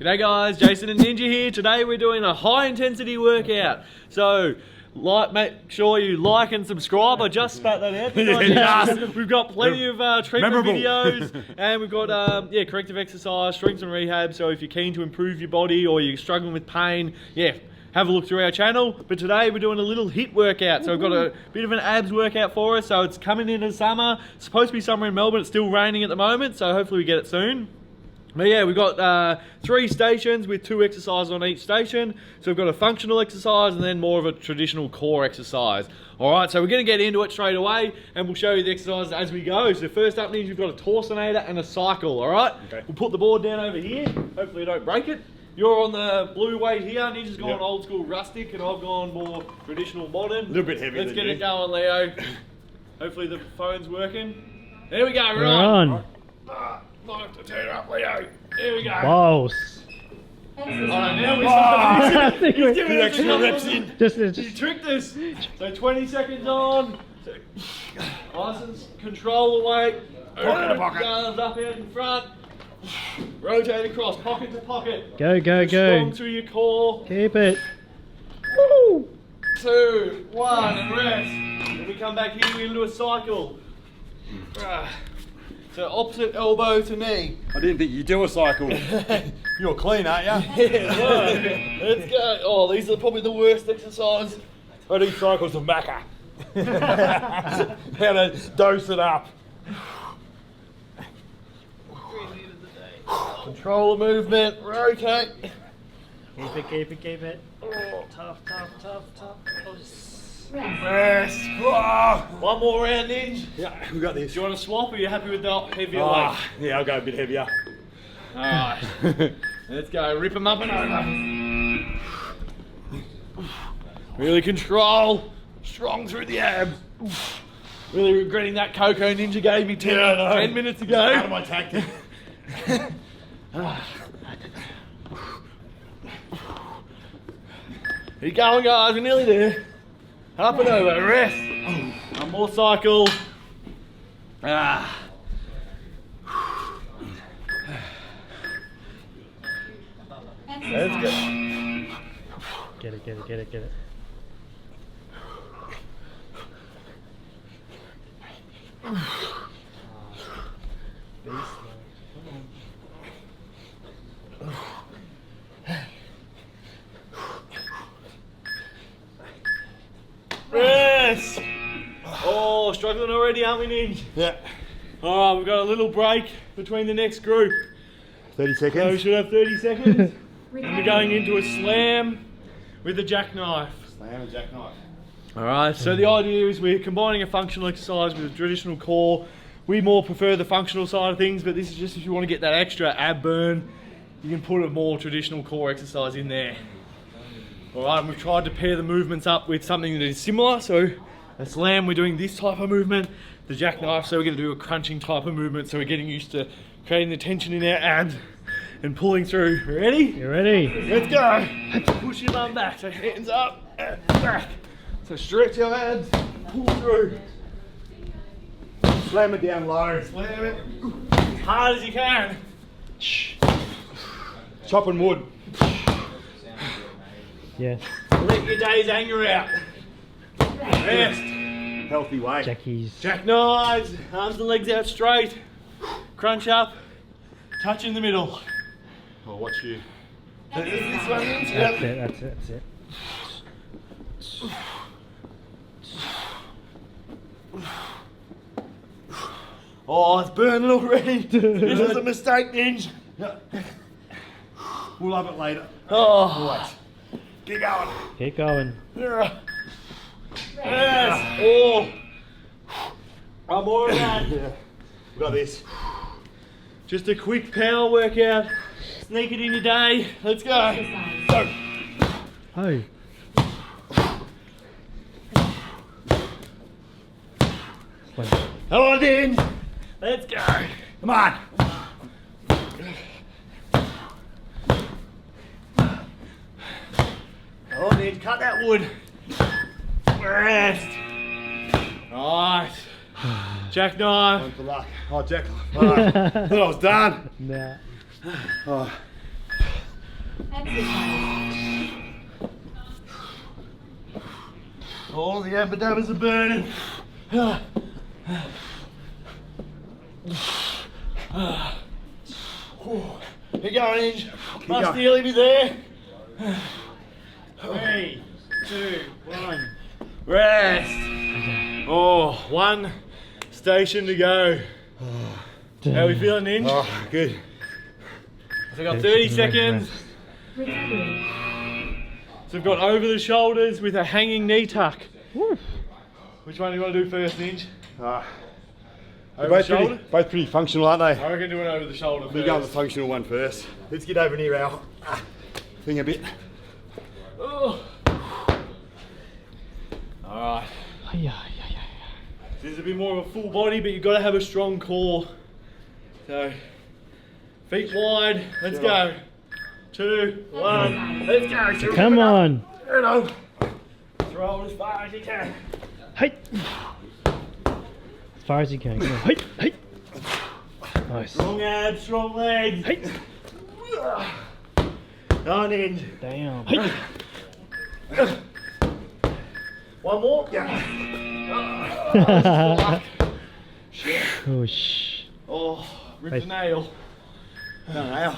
G'day guys, Jason and Ninja here. Today we're doing a high intensity workout. So, make sure you like and subscribe. I just spat that out. Yes. We've got plenty of treatment videos, and we've got corrective exercise, strength and rehab. So if you're keen to improve your body or you're struggling with pain, have a look through our channel. But today we're doing a little HIIT workout. So we've got a bit of an abs workout for us. So it's coming into summer. It's supposed to be summer in Melbourne. It's still raining at the moment, so hopefully we get it soon. But yeah, we've got 3 stations with 2 exercises on each station. So we've got a functional exercise and then more of a traditional core exercise. All right, so we're gonna get into it straight away and we'll show you the exercises as we go. So first up means we've got a Torsinator and a cycle, all right? Okay. We'll put the board down over here. Hopefully you don't break it. You're on the blue weight here. Ninja's gone old school rustic and I've gone more traditional modern. A little bit heavier. Let's get it going, Leo. Hopefully the phone's working. There we go, we're on. Might have to turn it up, Leo. There we go. Balls. Alright, now we're He's doing extra reps in. Just you tricked us. So 20 seconds on. License, control the weight. Pocket to pocket. Arms up out in front. Rotate across, pocket to pocket. Go, go, go. Strong through your core. Keep it. Woo! 2, 1, and rest. When we come back here, we're going to do a cycle. So opposite elbow to knee. I didn't think you do a cycle. You're clean, aren't you? Yeah, let's go. Oh, these are probably the worst exercises. I do cycles of Macca. How to dose it up. Control the movement, rotate. Keep it, keep it, keep it. Oh. Tough, tough, tough, tough. Rest. Oh. One more round, Ninja. Yeah, we got this. Do you want to swap or are you happy with the heavier weight? Yeah, I'll go a bit heavier. Alright. Let's go. Rip them up and over. Really control. Strong through the abs. Really regretting that Coco Ninja gave me 10 minutes ago. Out of my tactic. Keep going, guys. We're nearly there. Up and over. Rest. One more cycle. Let's go. Get it, get it, get it, get it. Rest. Oh, struggling already, aren't we, Ninja? Yeah. Alright, we've got a little break between the next group. 30 seconds. So we should have 30 seconds. And we're going into a slam with a jackknife. Slam and jackknife. Alright, so the idea is we're combining a functional exercise with a traditional core. We more prefer the functional side of things, but this is just if you want to get that extra ab burn, you can put a more traditional core exercise in there. Alright, and we've tried to pair the movements up with something that is similar. So a slam, we're doing this type of movement. The jackknife, so we're going to do a crunching type of movement. So we're getting used to creating the tension in our abs and pulling through. Ready? You ready? Let's go. Push your bum back. So hands up and back. So stretch your abs, pull through. Slam it down low. Slam it as hard as you can. Chopping wood. Yeah. Let your day's anger out. Rest. Healthy weight. Jackies. Jackknives, arms and legs out straight. Crunch up, touch in the middle. I'll watch you. This one in. That's it, that's it, that's it. Oh, it's burning already. This is a mistake, Ninja. We'll have it later. Oh. Keep going. Keep going. Yes. Oh. I'm more of that. Yeah. We got this. Just a quick power workout. Sneak it in your day. Let's go. Go. Oh. Come on, then. Let's go. Come on. Come on, then. Cut that wood. Rest. Nice. Jackknife. One for luck. Oh, jackknife. Right. Thought I was done. Nah. Oh. Exercise. All the abdominals are burning. Keep going, Inge. Must nearly be there. 3, 2, 1. Rest. Oh, one station to go. How are we feeling, Inge? Oh, good. So we've got 30 seconds. Recovery. So we've got over the shoulders with a hanging knee tuck. Woo. Which one do you want to do first, Inge? They're Over the both shoulder? pretty functional, aren't they? I reckon do it over the shoulder We'll go with the first. functional one first. Let's get over near our thing a bit. Oh. Alright. This is a bit more of a full body, but you've got to have a strong core. So, feet wide, let's go. 2, 1, let's go. So Come on. Throw it as far as you can. Hey. As far as you can. Come on. Hey. Hey. Nice. Strong abs, strong legs. Hey. On in. Damn. Hey. One more. Oh, shh. Oh, ripped a nail. No, no.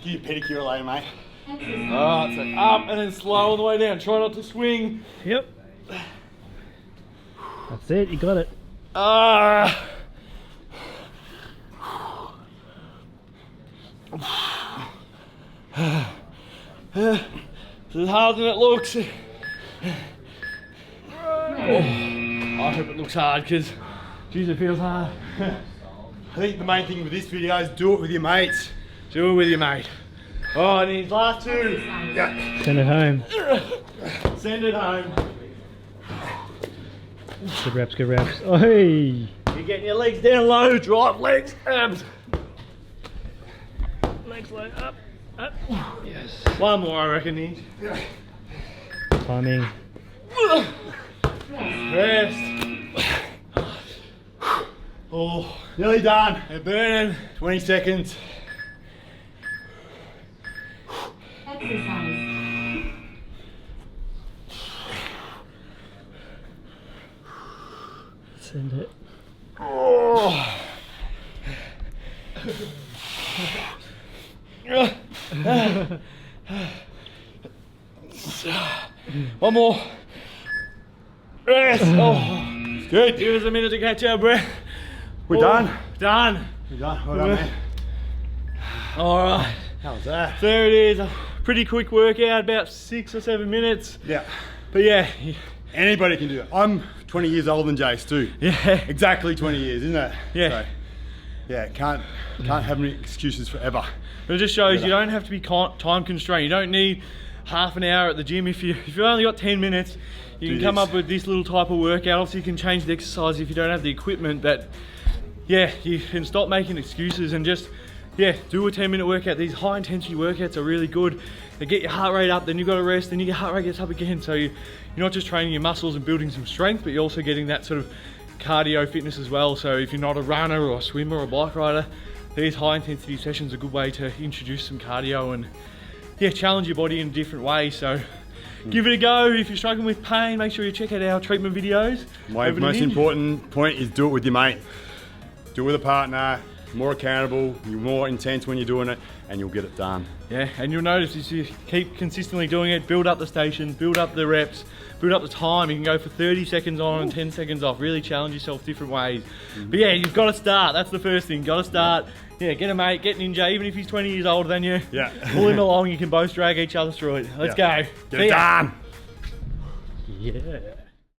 Give you a pedicure later, mate. Exercise. Alright, so up and then slow on the way down. Try not to swing. Yep. That's it. You got it. Ah. This is harder than it looks. I hope it looks hard because, geez, it feels hard. I think the main thing with this video is do it with your mates. Do it with your mate. Oh, and these last 2. Yeah. Send it home. Send it home. Good reps. Good reps. Oh, hey. You're getting your legs down low. Drive legs, abs. Legs low. Up. Up. Yes. One more, I reckon. Inge. Timing. Rest. Oh, Nearly done. they're burning. 20 seconds. Exercise. Send it. Oh. One more. Rest. Oh, Good. give us a minute to catch our breath. We're Oh, done. Done. We're done. Well done, man. All right. How was that? There it is. A pretty quick workout, about 6 or 7 minutes. Yeah. But yeah, Anybody can do it. I'm 20 years older than Jace too. yeah, Exactly 20 years, isn't it? Yeah. So, yeah, can't have any excuses forever. but it just shows you don't have to be time constrained. You don't need half an hour at the gym. If you've only got 10 minutes, you Do can come this. up with this little type of workout. Obviously, you can change the exercise if you don't have the equipment. But yeah, you can stop making excuses and just do a 10-minute workout. These high intensity workouts are really good. They get your heart rate up, then you've got to rest, then your heart rate gets up again. So you're not just training your muscles and building some strength, but you're also getting that sort of cardio fitness as well. So if you're not a runner or a swimmer or a bike rider, these high intensity sessions are a good way to introduce some cardio and challenge your body in a different way. So give it a go. If you're struggling with pain, make sure you check out our treatment videos. My over the most Ninja. important point is do it with your mate. Do it with a partner. More accountable, you're more intense when you're doing it, and you'll get it done. Yeah, and you'll notice if you keep consistently doing it, build up the stations, build up the reps, build up the time. You can go for 30 seconds on and 10 seconds off. Really challenge yourself different ways. But yeah, you've got to start. That's the first thing. Got to start. Yeah, get a mate, get Ninja, even if he's 20 years older than you. Yeah. Pull him along. You can both drag each other through it. Let's go. Get See it ya. done. Yeah.